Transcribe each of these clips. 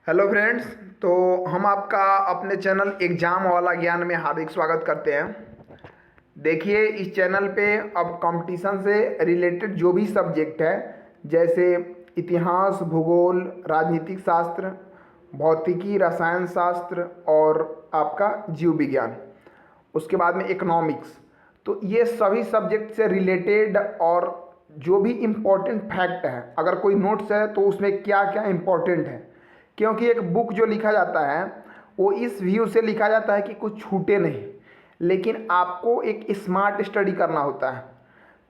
Hello friends. तो हम आपका अपने चैनल एग्ज़ाम वाला ज्ञान में हार्दिक स्वागत करते हैं। देखिए, इस चैनल पे अब कंपटीशन से रिलेटेड जो भी सब्जेक्ट है, जैसे इतिहास, भूगोल, राजनीतिक शास्त्र, भौतिकी, रसायन शास्त्र और आपका जीव विज्ञान, उसके बाद में इकोनॉमिक्स, तो ये सभी सब्जेक्ट से रिलेटेड और जो भी इम्पोर्टेंट फैक्ट है, अगर कोई नोट्स है तो उसमें क्या क्या इम्पोर्टेंट है, क्योंकि एक बुक जो लिखा जाता है वो इस व्यू से लिखा जाता है कि कुछ छूटे नहीं, लेकिन आपको एक स्मार्ट स्टडी करना होता है।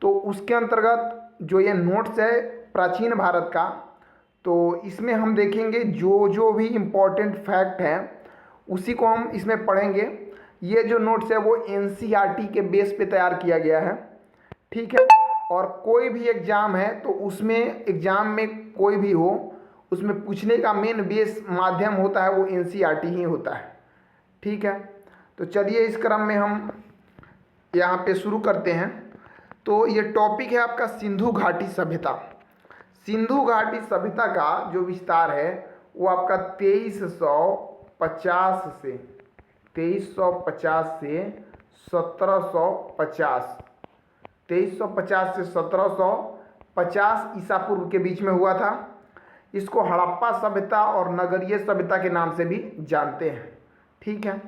तो उसके अंतर्गत जो ये नोट्स है प्राचीन भारत का, तो इसमें हम देखेंगे जो जो भी इम्पोर्टेंट फैक्ट हैं उसी को हम इसमें पढ़ेंगे। ये जो नोट्स है वो एनसीईआरटी के बेस पे तैयार किया गया है, ठीक है। और कोई भी एग्ज़ाम है तो उसमें एग्ज़ाम में कोई भी हो, उसमें पूछने का मेन बेस माध्यम होता है वो एनसीईआरटी ही होता है, ठीक है। तो चलिए इस क्रम में हम यहाँ पे शुरू करते हैं। तो ये टॉपिक है आपका सिंधु घाटी सभ्यता। सिंधु घाटी सभ्यता का जो विस्तार है वो आपका 2350 से 1750 2350 से 1750 ईसा पूर्व के बीच में हुआ था। इसको हड़प्पा सभ्यता और नगरीय सभ्यता के नाम से भी जानते हैं, ठीक है।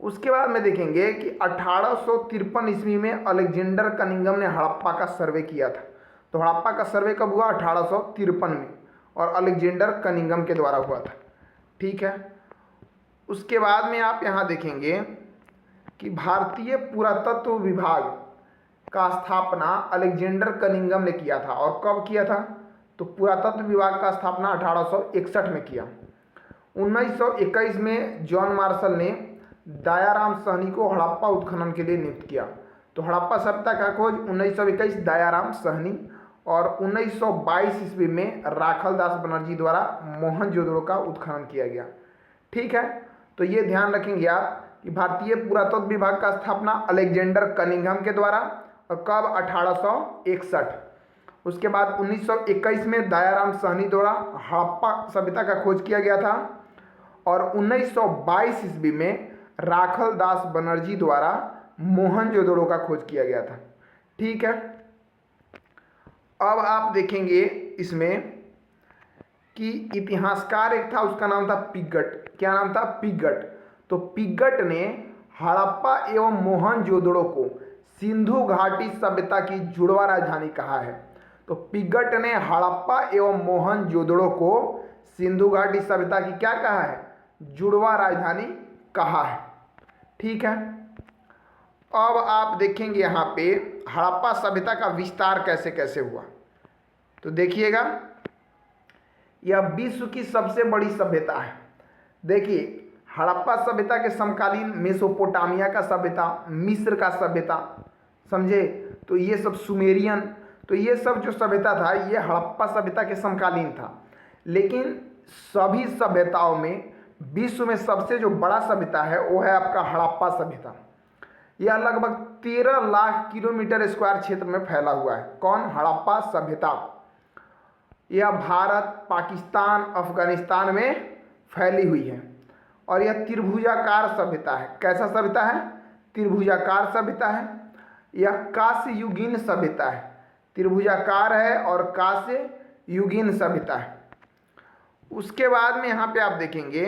उसके बाद में देखेंगे कि 1853 ईस्वी में अलेक्जेंडर कनिंघम ने हड़प्पा का सर्वे किया था। तो हड़प्पा का सर्वे कब हुआ? 1853 में, और अलेक्जेंडर कनिंघम के द्वारा हुआ था, ठीक है। उसके बाद में आप यहाँ देखेंगे कि भारतीय पुरातत्व विभाग का स्थापना अलेक्जेंडर कनिंघम ने किया था। और कब किया था? तो पुरातत्व विभाग का स्थापना 1861 में किया। 1921 में जॉन मार्शल ने दयाराम साहनी को हड़प्पा उत्खनन के लिए नियुक्त किया। तो हड़प्पा सभ्यता का खोज 1921 दयाराम साहनी, और 1922 ईस्वी में राखल दास बनर्जी द्वारा मोहनजोदड़ो का उत्खनन किया गया, ठीक है। तो ये ध्यान रखेंगे आप कि भारतीय पुरातत्व विभाग का स्थापना अलेक्जेंडर कनिंघम के द्वारा, और कब? 1861। उसके बाद 1921 में दयाराम साहनी द्वारा हड़प्पा सभ्यता का खोज किया गया था, और 1922 ईस्वी में राखल दास बनर्जी द्वारा मोहनजोदड़ो का खोज किया गया था, ठीक है। अब आप देखेंगे इसमें कि इतिहासकार एक था, उसका नाम था पिगट। क्या नाम था? पिगट। तो पिगट ने हड़प्पा एवं मोहनजोदड़ो को सिंधु घाटी सभ्यता की जुड़वा राजधानी कहा है। तो पिगट ने हड़प्पा एवं मोहनजोदड़ो को सिंधु घाटी सभ्यता की क्या कहा है? जुड़वा राजधानी कहा है, ठीक है। अब आप देखेंगे यहाँ पे हड़प्पा सभ्यता का विस्तार कैसे कैसे हुआ। तो देखिएगा, यह विश्व की सबसे बड़ी सभ्यता है। देखिए, हड़प्पा सभ्यता के समकालीन मेसोपोटामिया का सभ्यता, मिस्र का सभ्यता, समझे, तो ये सब सुमेरियन, तो ये सब जो सभ्यता था ये हड़प्पा सभ्यता के समकालीन था। लेकिन सभी सभ्यताओं में विश्व में सबसे जो बड़ा सभ्यता है वो है आपका हड़प्पा सभ्यता। यह लगभग 13 लाख किलोमीटर स्क्वायर क्षेत्र में फैला हुआ है। कौन? हड़प्पा सभ्यता। यह भारत, पाकिस्तान, अफगानिस्तान में फैली हुई है, और यह त्रिभुजाकार सभ्यता है। कैसा सभ्यता है? त्रिभुजाकार सभ्यता है। यह कांस्य युगीन सभ्यता है। त्रिभुजाकार है और कांस्य युगीन सभ्यता है। उसके बाद में यहाँ पे आप देखेंगे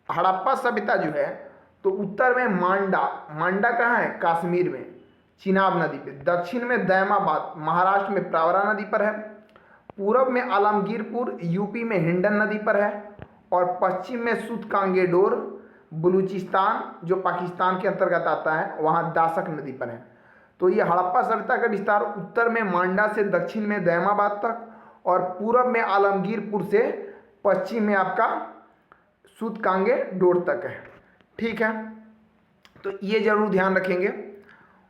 हड़प्पा सभ्यता जो है, तो उत्तर में मांडा, मांडा कहाँ है? कश्मीर में, चिनाब नदी पे। दक्षिण में दैमाबाद, महाराष्ट्र में प्रावरा नदी पर है। पूरब में आलमगीरपुर, यूपी में हिंडन नदी पर है। और पश्चिम में सूतकांगेडोर, बलूचिस्तान जो पाकिस्तान के अंतर्गत आता है, वहाँ दासक नदी पर है। तो ये हड़प्पा सभ्यता का विस्तार उत्तर में मांडा से दक्षिण में दैमाबाद तक, और पूरब में आलमगीरपुर से पश्चिम में आपका सूतकांगेडोर तक है, ठीक है। तो ये जरूर ध्यान रखेंगे।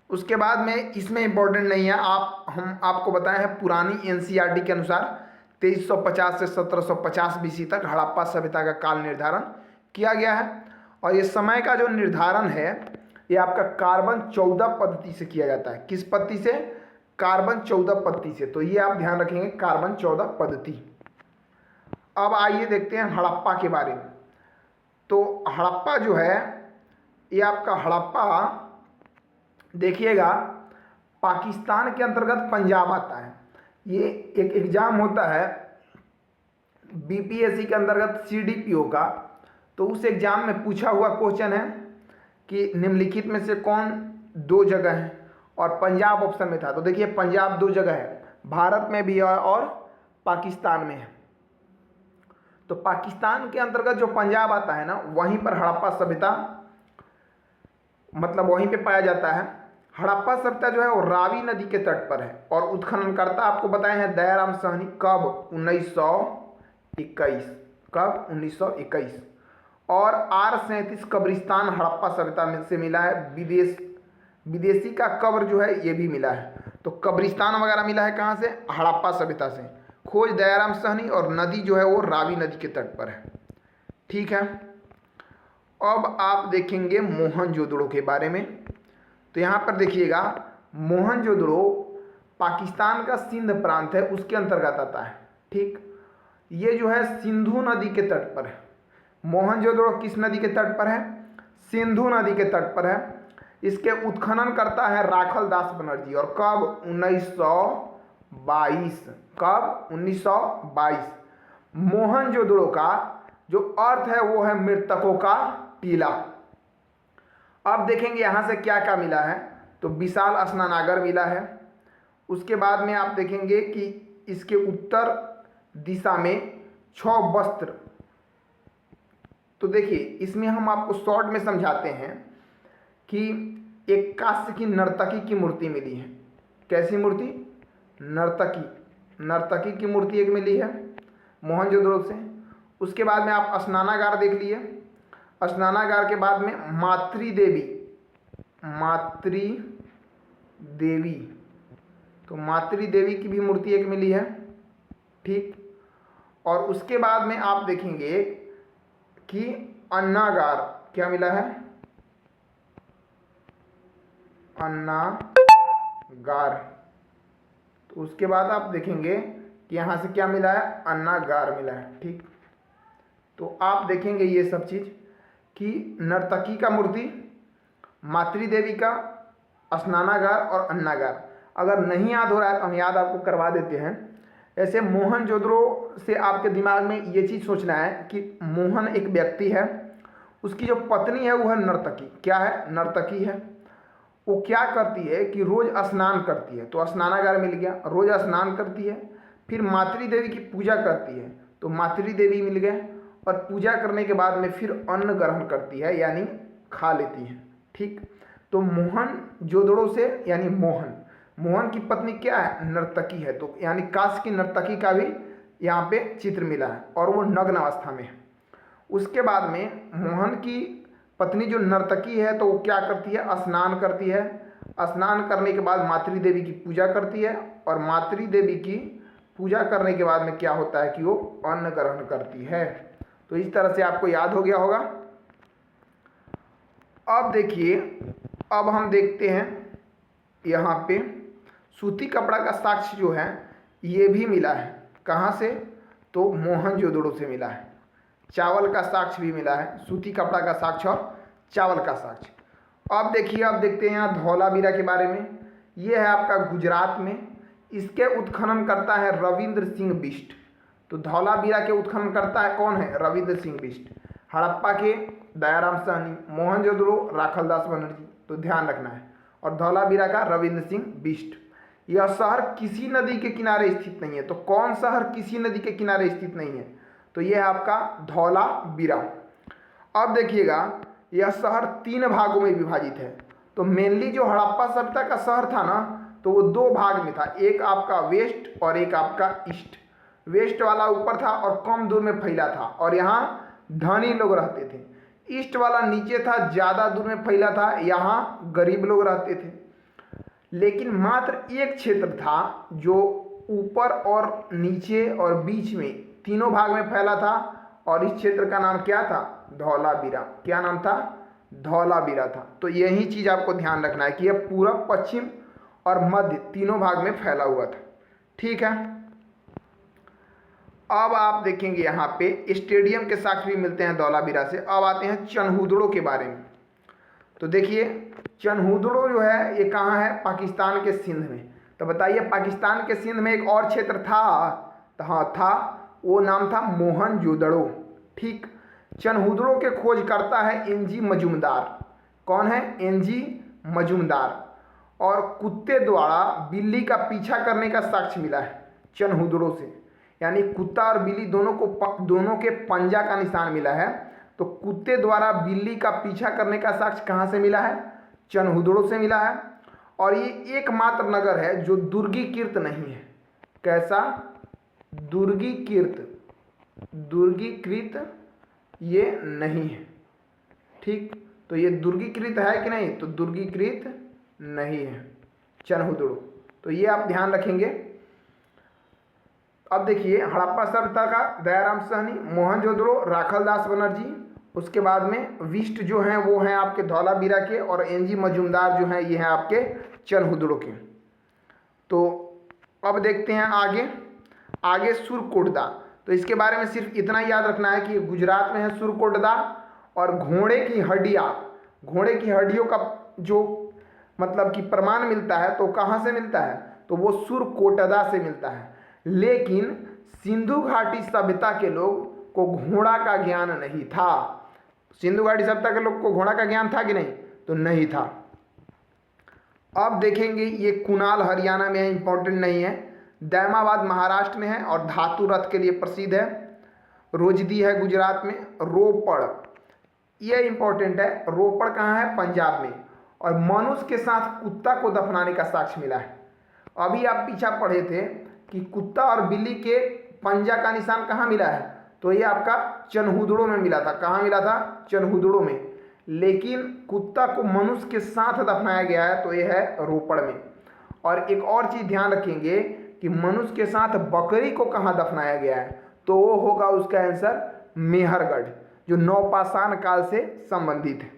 उसके बाद में इसमें इम्पोर्टेंट नहीं है, हम आपको बताए हैं पुरानी एनसीईआरटी के अनुसार 2350 से 1750 बीसी तक हड़प्पा सभ्यता का काल निर्धारण किया गया है। और ये समय का जो निर्धारण है ये आपका कार्बन 14 पद्धति से किया जाता है। किस पद्धति से? कार्बन 14 पद्धति से। तो ये आप ध्यान रखेंगे, कार्बन 14 पद्धति। अब आइए देखते हैं हड़प्पा के बारे में। तो हड़प्पा जो है, ये आपका हड़प्पा देखिएगा पाकिस्तान के अंतर्गत पंजाब आता है। ये एक एग्जाम होता है बीपीएससी के अंतर्गत सीडीपीओ का, तो उस एग्जाम में पूछा हुआ क्वेश्चन है कि निम्नलिखित में से कौन दो जगह है, और पंजाब ऑप्शन में था। तो देखिए पंजाब दो जगह है, भारत में भी है और पाकिस्तान में है। तो पाकिस्तान के अंतर्गत जो पंजाब आता है ना, वहीं पर हड़प्पा सभ्यता मतलब वहीं पे पाया जाता है। हड़प्पा सभ्यता जो है वो रावी नदी के तट पर है, और उत्खननकर्ता आपको बताए हैं दयाराम साहनी। कब? 1921। कब? 1921। और R37 कब्रिस्तान हड़प्पा सभ्यता में से मिला है। विदेशी का कब्र जो है ये भी मिला है। तो कब्रिस्तान वगैरह मिला है कहाँ से? हड़प्पा सभ्यता से। खोज दयाराम साहनी, और नदी जो है वो रावी नदी के तट पर है। ठीक है, अब आप देखेंगे मोहनजोदड़ो के बारे में। तो यहाँ पर देखिएगा मोहनजोदड़ो पाकिस्तान का सिंध प्रांत है, उसके अंतर्गत आता है। ठीक, ये जो है सिंधु नदी के तट पर है। मोहनजोदड़ो किस नदी के तट पर है? सिंधु नदी के तट पर है। इसके उत्खनन करता है राखल दास बनर्जी, और कब? 1922। कब? 1922। मोहनजोदड़ो का जो अर्थ है वो है मृतकों का टीला। अब देखेंगे यहाँ से क्या क्या मिला है। तो विशाल स्नानागार मिला है। उसके बाद में आप देखेंगे कि इसके उत्तर दिशा में 6 वस्त्र। तो देखिए इसमें हम आपको शॉर्ट में समझाते हैं कि एक कांस्य की नर्तकी की मूर्ति मिली है। कैसी मूर्ति? नर्तकी की मूर्ति एक मिली है मोहनजोदड़ो से। उसके बाद में आप स्नानागार देख लिए। स्नानागार के बाद में मातृ देवी, तो मातृ देवी की भी मूर्ति एक मिली है। ठीक, और उसके बाद में आप देखेंगे कि अन्नागार क्या मिला है? अन्नागार। तो उसके बाद आप देखेंगे कि यहाँ से क्या मिला है? अन्नागार मिला है। ठीक, तो आप देखेंगे ये सब चीज़ कि नर्तकी का मूर्ति, मातृ देवी का, स्नानागार और अन्नागार। अगर नहीं याद हो रहा है तो हम याद आपको करवा देते हैं। ऐसे मोहनजोदड़ो से आपके दिमाग में ये चीज़ सोचना है कि मोहन एक व्यक्ति है, उसकी जो पत्नी है वो है नर्तकी। क्या है? नर्तकी है। वो क्या करती है कि रोज़ स्नान करती है, तो स्नानागार मिल गया। रोज़ स्नान करती है, फिर मातृ देवी की पूजा करती है, तो मातृ देवी मिल गए। और पूजा करने के बाद में फिर अन्न ग्रहण करती है, यानी खा लेती है। ठीक, तो मोहनजोदड़ो से यानी मोहन की पत्नी क्या है? नर्तकी है। तो यानी कांस्य की नर्तकी का भी यहाँ पे चित्र मिला है, और वो नग्न अवस्था में है। उसके बाद में मोहन की पत्नी जो नर्तकी है, तो वो क्या करती है? स्नान करती है। स्नान करने के बाद मातृ देवी की पूजा करती है, और मातृ देवी की पूजा करने के बाद में क्या होता है कि वो अन्न ग्रहण करती है। तो इस तरह से आपको याद हो गया होगा। अब देखिए, अब हम देखते हैं यहाँ पे सूती कपड़ा का साक्ष्य जो है ये भी मिला है। कहाँ से? तो मोहनजोदड़ो से मिला है। चावल का साक्ष्य भी मिला है, सूती कपड़ा का साक्ष्य और चावल का साक्ष्य। अब देखिए, अब देखते हैं यहाँ धौलावीरा के बारे में। ये है आपका गुजरात में। इसके उत्खनन करता है रविंद्र सिंह बिष्ट। तो धौलावीरा के उत्खनन करता है कौन है? रविंद्र सिंह बिष्ट। हड़प्पा के दयाराम साहनी, मोहनजोदड़ो राखलदास बनर्जी। तो ध्यान रखना है। और धौलावीरा का रविंद्र सिंह बिष्ट। यह शहर किसी नदी के किनारे स्थित नहीं है। तो कौन शहर किसी नदी के किनारे स्थित नहीं है? तो यह है आपका धौलावीरा। अब देखिएगा, यह शहर 3 भागों में विभाजित है। तो मेनली जो हड़प्पा सभ्यता का शहर था ना, तो वो 2 भाग में था। एक आपका वेस्ट और एक आपका ईस्ट। वेस्ट वाला ऊपर था और कम दूर में फैला था, और यहाँ धनी लोग रहते थे। ईस्ट वाला नीचे था, ज़्यादा दूर में फैला था, यहाँ गरीब लोग रहते थे। लेकिन मात्र एक क्षेत्र था जो ऊपर और नीचे और बीच में तीनों भाग में फैला था, और इस क्षेत्र का नाम क्या था? धौलावीरा। क्या नाम था? धौलावीरा था। तो यही चीज़ आपको ध्यान रखना है कि यह पूरा पश्चिम और मध्य तीनों भाग में फैला हुआ था। ठीक है, अब आप देखेंगे यहाँ पे स्टेडियम के साक्ष्य भी मिलते हैं धौलावीरा से। अब आते हैं चनहुदड़ो के बारे में। तो देखिए चनहुदड़ो जो है ये कहाँ है, पाकिस्तान के सिंध में। तो बताइए पाकिस्तान के सिंध में एक और क्षेत्र था, तो हाँ था, वो नाम था मोहनजोदड़ो। ठीक, चनहुदड़ो के खोजकर्ता है एनजी मजूमदार। कौन है, एनजी मजूमदार। और कुत्ते द्वारा बिल्ली का पीछा करने का साक्ष्य मिला है चनहुदड़ो से, यानी कुत्ता और बिल्ली दोनों के पंजा का निशान मिला है। तो कुत्ते द्वारा बिल्ली का पीछा करने का साक्ष्य कहाँ से मिला है, चनहुदड़ो से मिला है। और ये एकमात्र नगर है जो दुर्गीकृत नहीं है। कैसा, दुर्गीकृत ये नहीं है। ठीक, तो ये दुर्गीकृत है कि नहीं, तो दुर्गीकृत नहीं है चनहुदड़ो। तो ये आप ध्यान रखेंगे। अब देखिए हड़प्पा सभ्यता का दयाराम साहनी, मोहनजोदड़ो राखलदास बनर्जी, उसके बाद में विष्ट जो हैं वो हैं आपके धौलावीरा के, और एनजी मजूमदार जो हैं ये हैं आपके चनहुदड़ो के। तो अब देखते हैं आगे सुरकोटदा। तो इसके बारे में सिर्फ इतना याद रखना है कि गुजरात में है सुरकोटदा। और घोड़े की हड्डियों का जो मतलब कि प्रमाण मिलता है तो कहाँ से मिलता है, तो वो सुरकोटदा से मिलता है। लेकिन सिंधु घाटी सभ्यता के लोग को घोड़ा का ज्ञान नहीं था। सिंधु घाटी सभ्यता के लोग को घोड़ा का ज्ञान था कि नहीं, तो नहीं था। अब देखेंगे ये कुणाल हरियाणा में है, इंपॉर्टेंट नहीं है। दैमाबाद महाराष्ट्र में है और धातु रथ के लिए प्रसिद्ध है। रोजदी है गुजरात में। रोपड़ ये इंपॉर्टेंट है, रोपड़ कहाँ है, पंजाब में। और मनुष्य के साथ कुत्ता को दफनाने का साक्ष्य मिला है। अभी आप पीछा पढ़े थे कि कुत्ता और बिल्ली के पंजा का निशान कहाँ मिला है, तो ये आपका चनहुदड़ो में मिला था। कहाँ मिला था, चनहुदड़ो में। लेकिन कुत्ता को मनुष्य के साथ दफनाया गया है तो ये है रोपड़ में। और एक और चीज़ ध्यान रखेंगे कि मनुष्य के साथ बकरी को कहाँ दफनाया गया है, तो वो होगा उसका आंसर मेहरगढ़, जो नवपाषाण काल से संबंधित है।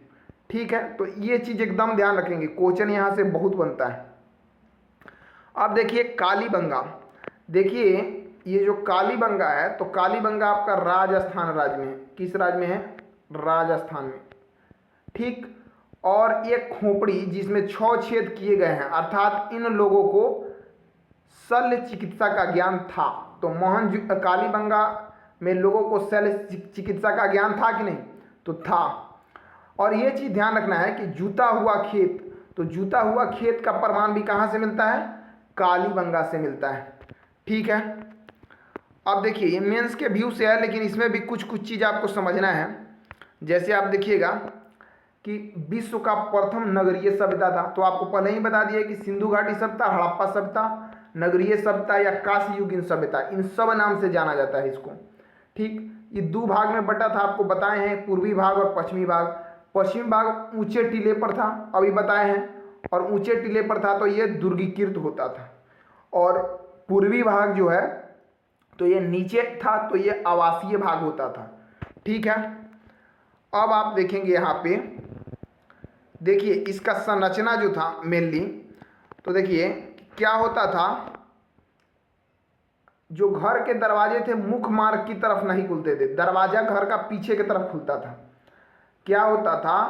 ठीक है, तो ये चीज़ एकदम ध्यान रखेंगे, क्वेश्चन यहाँ से बहुत बनता है। अब देखिए कालीबंगा। देखिए ये जो कालीबंगा है, तो कालीबंगा आपका राजस्थान राज्य में है। किस राज्य में है, राजस्थान में। ठीक, और एक खोपड़ी जिसमें 6 छेद किए गए हैं, अर्थात इन लोगों को शल्य चिकित्सा का ज्ञान था। तो कालीबंगा में लोगों को शल्य चिकित्सा का ज्ञान था कि नहीं, तो था। और ये चीज़ ध्यान रखना है कि जूता हुआ खेत, तो जूता हुआ खेत का प्रमाण भी कहाँ से मिलता है, कालीबंगा से मिलता है। ठीक है, अब देखिए ये मेंस के व्यू से है, लेकिन इसमें भी कुछ चीज़ आपको समझना है। जैसे आप देखिएगा कि विश्व का प्रथम नगरीय सभ्यता था, तो आपको पहले ही बता दिया कि सिंधु घाटी सभ्यता, हड़प्पा सभ्यता, नगरीय सभ्यता या कांस्य युगीन सभ्यता, इन सब नाम से जाना जाता है इसको। ठीक, ये 2 भाग में बटा था, आपको बताए हैं, पूर्वी भाग और पश्चिमी भाग। पश्चिमी भाग ऊंचे टीले पर था, अभी बताए हैं, और ऊंचे टीले पर था तो ये दुर्गीकृत होता था। और पूर्वी भाग जो है तो ये नीचे था, तो ये आवासीय भाग होता था। ठीक है, अब आप देखेंगे यहाँ पे, देखिए इसका संरचना जो था मेनली, तो देखिए क्या होता था, जो घर के दरवाजे थे मुख्य मार्ग की तरफ नहीं खुलते थे, दरवाजा घर का पीछे की तरफ खुलता था। क्या होता था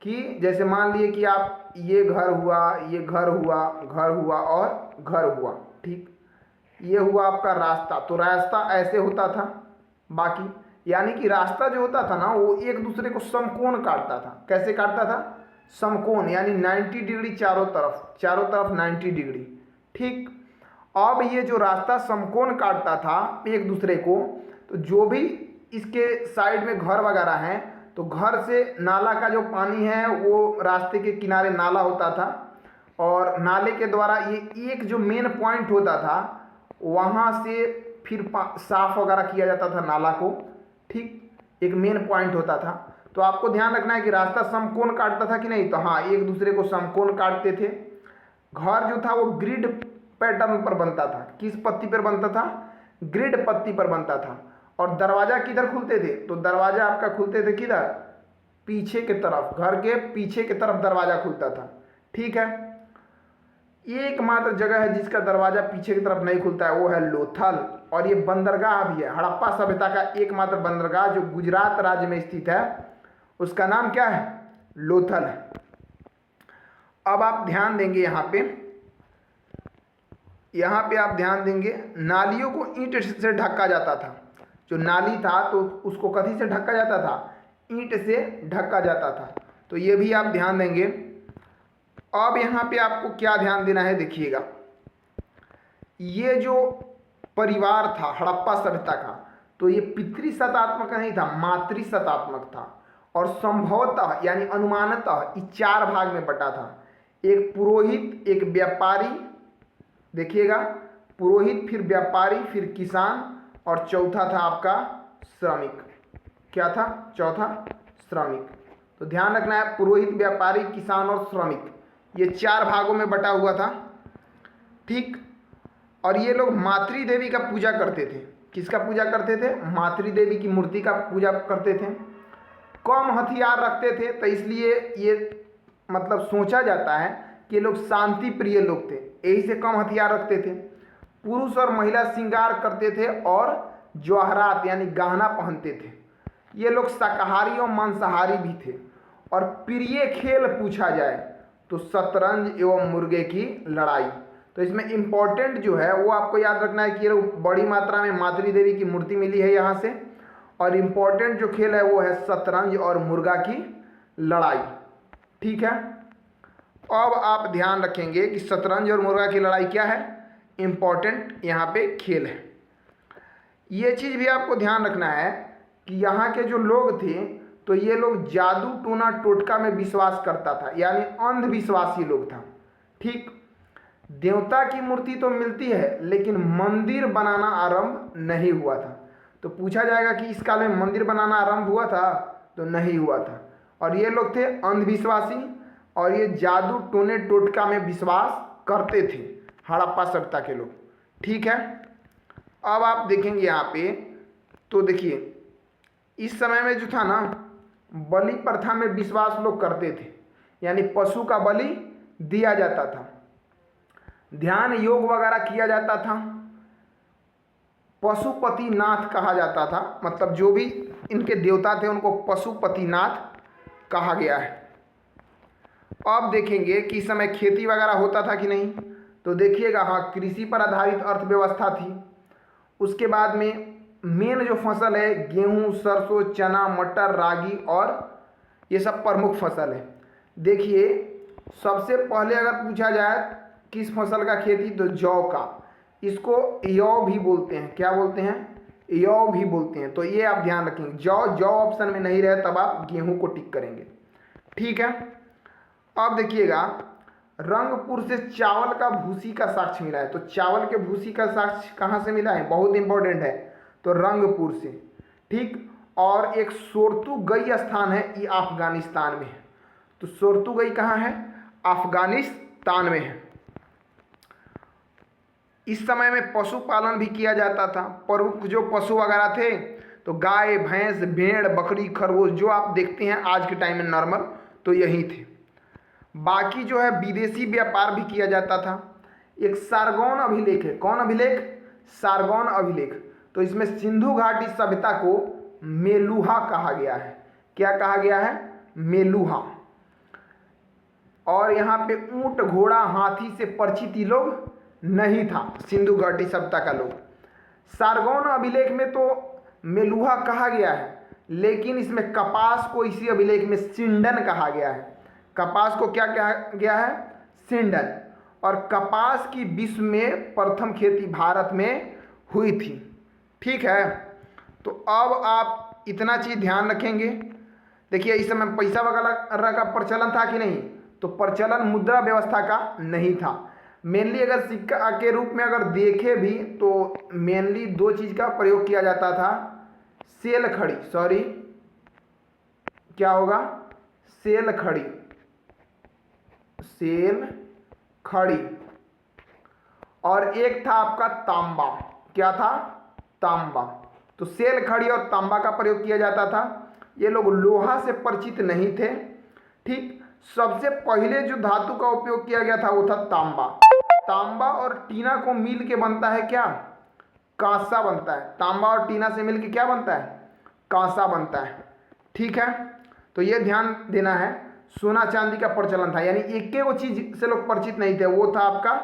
कि जैसे मान लिए कि आप ये घर हुआ, ये घर हुआ, घर हुआ और घर हुआ। ठीक, ये हुआ आपका रास्ता, तो रास्ता ऐसे होता था। बाकी यानी कि रास्ता जो होता था ना, वो एक दूसरे को समकोण काटता था। कैसे काटता था, समकोण, यानी 90 डिग्री चारों तरफ 90 डिग्री। ठीक, अब ये जो रास्ता समकोण काटता था एक दूसरे को, तो जो भी इसके साइड में घर वगैरह हैं, तो घर से नाला का जो पानी है वो रास्ते के किनारे नाला होता था, और नाले के द्वारा ये एक जो मेन पॉइंट होता था वहाँ से फिर साफ वगैरह किया जाता था नाला को। ठीक, एक मेन पॉइंट होता था। तो आपको ध्यान रखना है कि रास्ता समकोण काटता था कि नहीं, तो हाँ एक दूसरे को समकोण काटते थे। घर जो था वो ग्रिड पैटर्न पर बनता था। किस पत्ती पर बनता था, ग्रिड पत्ती पर बनता था। और दरवाजा किधर खुलते थे, तो दरवाजा आपका खुलते थे किधर, पीछे की तरफ, घर के पीछे की तरफ दरवाजा खुलता था। ठीक है, एकमात्र जगह है जिसका दरवाजा पीछे की तरफ नहीं खुलता है, वो है लोथल। और ये बंदरगाह भी है, हड़प्पा सभ्यता का एकमात्र बंदरगाह जो गुजरात राज्य में स्थित है, उसका नाम क्या है? लोथल है। अब आप ध्यान देंगे यहाँ पे आप ध्यान देंगे, नालियों को ईंट से ढका जाता था। जो नाली था तो उसको कथी से ढका जाता था? ईंट से ढका जाता था। तो ये भी आप ध्यान देंगे। अब यहाँ पे आपको क्या ध्यान देना है, देखिएगा, ये जो परिवार था हड़प्पा सभ्यता का, तो ये पितृसत्तात्मक नहीं था, मातृसत्तात्मक था। और संभवतः यानी अनुमानतः इस 4 भाग में बटा था। एक पुरोहित, एक व्यापारी, देखिएगा, पुरोहित, फिर व्यापारी, फिर किसान, और चौथा था आपका श्रमिक। क्या था? चौथा श्रमिक। तो ध्यान रखना है, पुरोहित, व्यापारी, किसान और श्रमिक, ये 4 भागों में बटा हुआ था। ठीक। और ये लोग मातृ देवी का पूजा करते थे। किसका पूजा करते थे? मातृ देवी की मूर्ति का पूजा करते थे। कम हथियार रखते थे, तो इसलिए ये मतलब सोचा जाता है कि ये लोग शांति प्रिय लोग थे, यही से कम हथियार रखते थे। पुरुष और महिला श्रृंगार करते थे और जवाहरात यानी गहना पहनते थे। ये लोग शाकाहारी और मांसाहारी भी थे। और प्रिय खेल पूछा जाए तो शतरंज एवं मुर्गे की लड़ाई। तो इसमें इम्पोर्टेंट जो है वो आपको याद रखना है कि ये बड़ी मात्रा में मातृ देवी की मूर्ति मिली है यहाँ से। और इम्पोर्टेंट जो खेल है वो है शतरंज और मुर्गा की लड़ाई। ठीक है। अब आप ध्यान रखेंगे कि शतरंज और मुर्गा की लड़ाई क्या है, इम्पोर्टेंट यहाँ पे खेल है। ये चीज़ भी आपको ध्यान रखना है कि यहाँ के जो लोग थे तो ये लोग जादू टोना टोटका में विश्वास करता था, यानी अंधविश्वासी लोग था। ठीक। देवता की मूर्ति तो मिलती है लेकिन मंदिर बनाना आरंभ नहीं हुआ था। तो पूछा जाएगा कि इस काल में मंदिर बनाना आरंभ हुआ था? तो नहीं हुआ था। और ये लोग थे अंधविश्वासी और ये जादू टोने टोटका में विश्वास करते थे, हड़प्पा सभ्यता के लोग। ठीक है। अब आप देखेंगे यहाँ पे, तो देखिए इस समय में जो था ना, बलि प्रथा में विश्वास लोग करते थे, यानी पशु का बलि दिया जाता था, ध्यान योग वगैरह किया जाता था, पशुपतिनाथ कहा जाता था। मतलब जो भी इनके देवता थे उनको पशुपतिनाथ कहा गया है। अब देखेंगे कि इस समय खेती वगैरह होता था कि नहीं। तो देखिएगा, हाँ, कृषि पर आधारित अर्थव्यवस्था थी। उसके बाद में मेन जो फसल है गेहूं, सरसों, चना, मटर, रागी, और ये सब प्रमुख फसल है। देखिए सबसे पहले अगर पूछा जाए किस फसल का खेती, तो जौ का। इसको यौ भी बोलते हैं। क्या बोलते हैं? यौ भी बोलते हैं। तो ये आप ध्यान रखेंगे, जौ ऑप्शन में नहीं रहे तब आप गेहूं को टिक करेंगे। ठीक है। अब देखिएगा, रंगपुर से चावल का भूसी का साक्ष्य मिला है। तो चावल के भूसी का साक्ष्य कहाँ से मिला है? बहुत इंपॉर्टेंट है। तो रंगपुर से। ठीक। और एक सोर्तुगई स्थान है, ये अफगानिस्तान में है। तो सोर्तुगई कहाँ है? अफगानिस्तान में है। इस समय में पशुपालन भी किया जाता था। प्रमुख जो पशु वगैरह थे तो गाय, भैंस, भेड़, बकरी, खरगोश, जो आप देखते हैं आज के टाइम में नॉर्मल, तो यही थे। बाकी जो है विदेशी व्यापार भी किया जाता था। एक सारगौन अभिलेख है। कौन अभिलेख? सारगौन अभिलेख। तो इसमें सिंधु घाटी सभ्यता को मेलुहा कहा गया है। क्या कहा गया है? मेलुहा। और यहाँ पे ऊंट, घोड़ा, हाथी से परिचित ही लोग नहीं था सिंधु घाटी सभ्यता का लोग। सारगौन अभिलेख में तो मेलुहा कहा गया है, लेकिन इसमें कपास को इसी अभिलेख में सिंडन कहा गया है। कपास को क्या कहा गया है? सिंडन। और कपास की विश्व में प्रथम खेती भारत में हुई थी। ठीक है। तो अब आप इतना चीज़ ध्यान रखेंगे। देखिए इस समय पैसा वगैरह का प्रचलन था कि नहीं? तो प्रचलन मुद्रा व्यवस्था का नहीं था। मेनली अगर सिक्का के रूप में अगर देखे भी तो मेनली 2 चीज़ का प्रयोग किया जाता था। सेल खड़ी, सॉरी क्या होगा? सेल खड़ी, सेल खड़ी। और एक था आपका तांबा। क्या था? तांबा। तो सेल खड़ी और तांबा का प्रयोग किया जाता था। ये लोग लोहा से परिचित नहीं थे। ठीक। सबसे पहले जो धातु का उपयोग किया गया था वो था तांबा। तांबा और टीना को मिल के बनता है क्या? कांसा बनता है। तांबा और टीना से मिल के क्या बनता है? कांसा बनता है। ठीक है, तो ये ध्यान देना है। सोना चांदी का प्रचलन था, यानी एक वो चीज से लोग परिचित नहीं थे, वो था आपका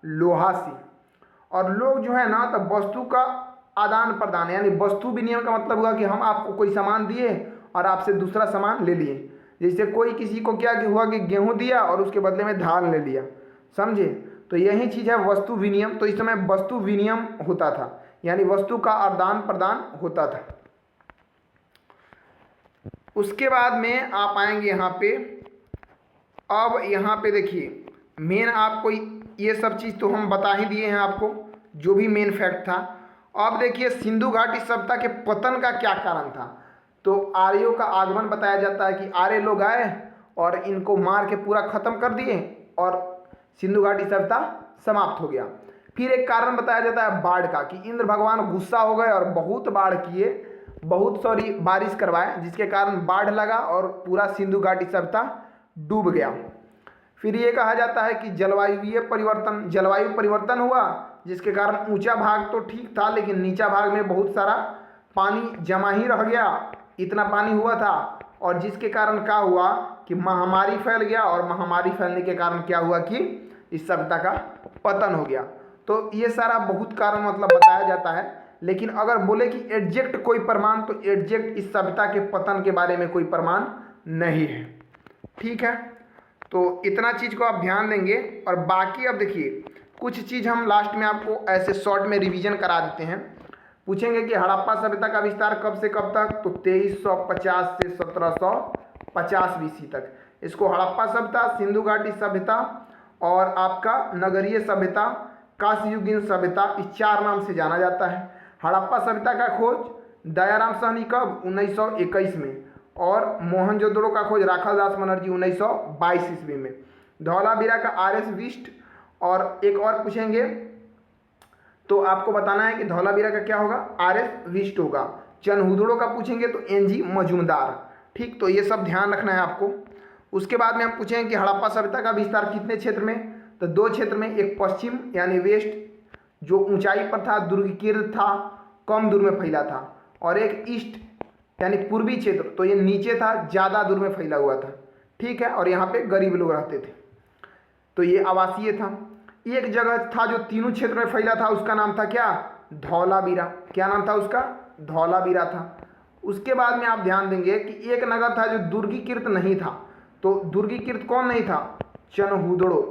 लोहा सी। और लोग जो है ना, तो वस्तु का आदान प्रदान, यानी वस्तु विनिमय का मतलब हुआ कि हम आपको कोई सामान दिए और आपसे दूसरा सामान ले लिए। जैसे कोई किसी को क्या हुआ कि गेहूं दिया और उसके बदले में धान ले लिया, समझे? तो यही चीज़ है वस्तु विनिमय। तो इस समय वस्तु विनिमय होता था, यानी वस्तु का आदान प्रदान होता था। उसके बाद में आप आएंगे यहाँ पे। अब यहाँ पे देखिए, मेन आपको ये सब चीज़ तो हम बता ही दिए हैं आपको, जो भी मेन फैक्ट था। अब देखिए सिंधु घाटी सभ्यता के पतन का क्या कारण था। तो आर्यों का आगमन बताया जाता है कि आर्य लोग आए और इनको मार के पूरा खत्म कर दिए और सिंधु घाटी सभ्यता समाप्त हो गया। फिर एक कारण बताया जाता है बाढ़ का, कि इंद्र भगवान गुस्सा हो गए और बहुत बाढ़ किए, बहुत सारी बारिश करवाए, जिसके कारण बाढ़ लगा और पूरा सिंधु घाटी सभ्यता डूब गया। फिर ये कहा जाता है कि जलवायु परिवर्तन हुआ, जिसके कारण ऊंचा भाग तो ठीक था लेकिन नीचा भाग में बहुत सारा पानी जमा ही रह गया, इतना पानी हुआ था। और जिसके कारण क्या हुआ कि महामारी फैल गया, और महामारी फैलने के कारण क्या हुआ कि इस सभ्यता का पतन हो गया। तो ये सारा बहुत कारण मतलब बताया जाता है। लेकिन अगर बोले कि एग्जैक्ट कोई प्रमाण, तो एग्जैक्ट इस सभ्यता के पतन के बारे में कोई प्रमाण नहीं है। ठीक है, तो इतना चीज़ को आप ध्यान देंगे। और बाकी अब देखिए कुछ चीज़ हम लास्ट में आपको ऐसे शॉर्ट में रिवीजन करा देते हैं। पूछेंगे कि हड़प्पा सभ्यता का विस्तार कब से कब तक, तो 2350 से 1750 BC तक। इसको हड़प्पा सभ्यता, सिंधु घाटी सभ्यता और आपका नगरीय सभ्यता, कांस्ययुगीन सभ्यता, इस 4 नाम से जाना जाता है। हड़प्पा सभ्यता का खोज दयाराम साहनी कब? 1921 में। और मोहनजोदड़ो का खोज राखाल दास बनर्जी 1922 ईस्वी में। धौलावीरा का RS विस्ट। और एक और पूछेंगे तो आपको बताना है कि धौलावीरा का क्या होगा? RS विस्ट होगा। चनहुदड़ो का पूछेंगे तो NG मजूमदार। ठीक, तो ये सब ध्यान रखना है आपको। उसके बाद में हम पूछेंगे कि हड़प्पा सभ्यता का विस्तार कितने क्षेत्र में, तो 2 क्षेत्र में। एक पश्चिम यानी वेस्ट जो ऊंचाई पर था, दुर्गीकृत था, कम दूर में फैला था। और एक ईस्ट यानी पूर्वी क्षेत्र, तो ये नीचे था, ज़्यादा दूर में फैला हुआ था। ठीक है, और यहाँ पे गरीब लोग रहते थे, तो ये आवासीय था। एक जगह था जो तीनों क्षेत्र में फैला था, उसका नाम था क्या? धौलावीरा। क्या नाम था उसका? धौलावीरा था। उसके बाद में आप ध्यान देंगे कि एक नगर था जो दुर्गीकृत नहीं था। तो दुर्गीकृत कौन नहीं था? चनहुदड़ो।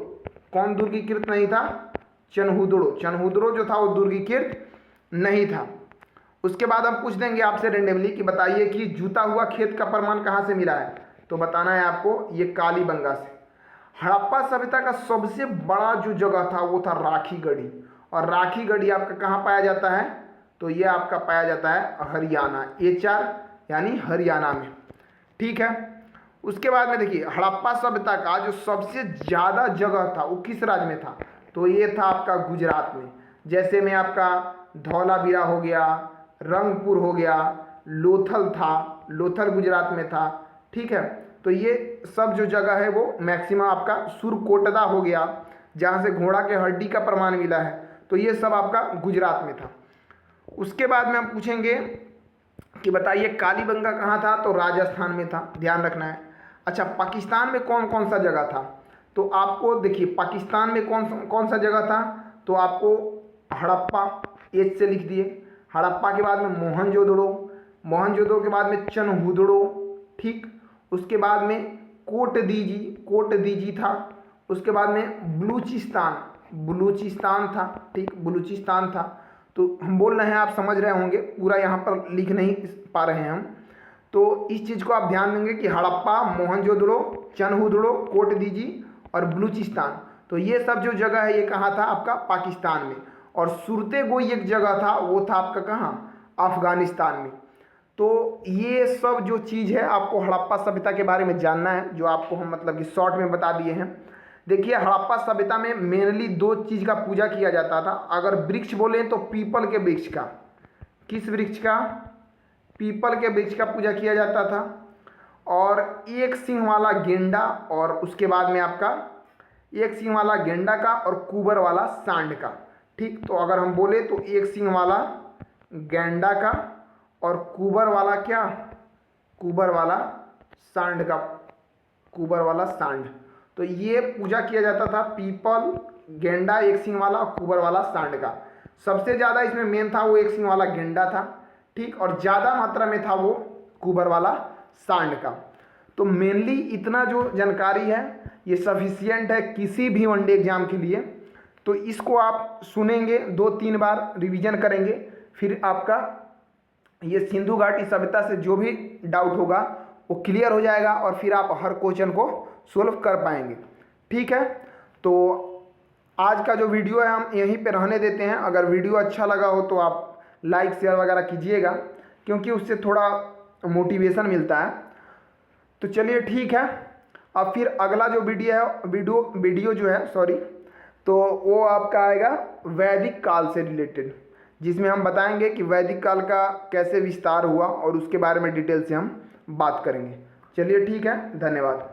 कौन दुर्गीकृत नहीं था? चनहुदड़ो। चनहुदड़ो जो था वो दुर्गीकृत नहीं था। उसके बाद हम पूछ देंगे आपसे रेंडमली कि बताइए कि जूता हुआ खेत का प्रमाण कहाँ से मिला है, तो बताना है आपको ये कालीबंगा से। हड़प्पा सभ्यता का सबसे बड़ा जो जगह था वो था राखीगढ़ी। और राखीगढ़ी आपका कहाँ पाया जाता है? तो ये आपका पाया जाता है हरियाणा, HR यानी हरियाणा में। ठीक है, उसके बाद में देखिए हड़प्पा सभ्यता का जो सबसे ज़्यादा जगह था वो किस राज्य में था, तो ये था आपका गुजरात में। जैसे में आपका धौलावीरा हो गया, रंगपुर हो गया, लोथल था, लोथल गुजरात में था। ठीक है, तो ये सब जो जगह है वो मैक्सिमम आपका सुरकोटदा हो गया, जहाँ से घोड़ा के हड्डी का प्रमाण मिला है, तो ये सब आपका गुजरात में था। उसके बाद में हम पूछेंगे कि बताइए कालीबंगा कहाँ था, तो राजस्थान में था, ध्यान रखना है। अच्छा, पाकिस्तान में कौन कौन सा जगह था, तो आपको देखिए पाकिस्तान में कौन सा जगह था, तो आपको हड़प्पा, H से लिख दिए। हड़प्पा के बाद में मोहनजोदड़ो, मोहनजोदड़ो के बाद में चनहुदड़ो। ठीक, उसके बाद में कोटदीजी था। उसके बाद में बलूचिस्तान था। ठीक, बलूचिस्तान था। तो हम बोल रहे हैं, आप समझ रहे होंगे, पूरा यहाँ पर लिख नहीं पा रहे हैं हम। तो इस चीज़ को आप ध्यान देंगे कि हड़प्पा, मोहनजोदड़ो, चनहुदड़ो, कोटदीजी और बलूचिस्तान, तो ये सब जो जगह है ये कहाँ था? आपका पाकिस्तान में। और सुरतेगोई एक जगह था, वो था आपका कहाँ? अफगानिस्तान में। तो ये सब जो चीज़ है आपको हड़प्पा सभ्यता के बारे में जानना है, जो आपको हम मतलब कि शॉर्ट में बता दिए हैं। देखिए हड़प्पा सभ्यता में मेनली 2 चीज़ का पूजा किया जाता था। अगर वृक्ष बोले तो पीपल के वृक्ष का। किस वृक्ष का? पीपल के वृक्ष का पूजा किया जाता था। और एक सिंह वाला गेंडा, और उसके बाद में आपका एक सींग वाला गेंडा का और कुबर वाला सांड का। ठीक, तो अगर हम बोले तो एक सींग वाला गेंडा का और कुबर वाला क्या, कुबर वाला सांड का, कुबर वाला सांड। तो ये पूजा किया जाता था पीपल, गेंडा एक सींग वाला और कुबर वाला सांड का। सबसे ज़्यादा इसमें मेन था वो एक सींग वाला गेंडा था। ठीक, और ज़्यादा मात्रा में था वो कुबर वाला सांड का। तो मेनली इतना जो जानकारी है ये सफिशियंट है किसी भी वनडे एग्जाम के लिए। तो इसको आप सुनेंगे, 2-3 बार रिवीजन करेंगे, फिर आपका ये सिंधु घाटी सभ्यता से जो भी डाउट होगा वो क्लियर हो जाएगा और फिर आप हर क्वेश्चन को सोल्व कर पाएंगे। ठीक है, तो आज का जो वीडियो है हम यहीं पे रहने देते हैं। अगर वीडियो अच्छा लगा हो तो आप लाइक शेयर वगैरह कीजिएगा, क्योंकि उससे थोड़ा मोटिवेशन मिलता है। तो चलिए ठीक है, अब फिर अगला जो वीडियो जो है सॉरी, तो वो आपका आएगा वैदिक काल से रिलेटेड, जिसमें हम बताएंगे कि वैदिक काल का कैसे विस्तार हुआ और उसके बारे में डिटेल से हम बात करेंगे। चलिए ठीक है, धन्यवाद।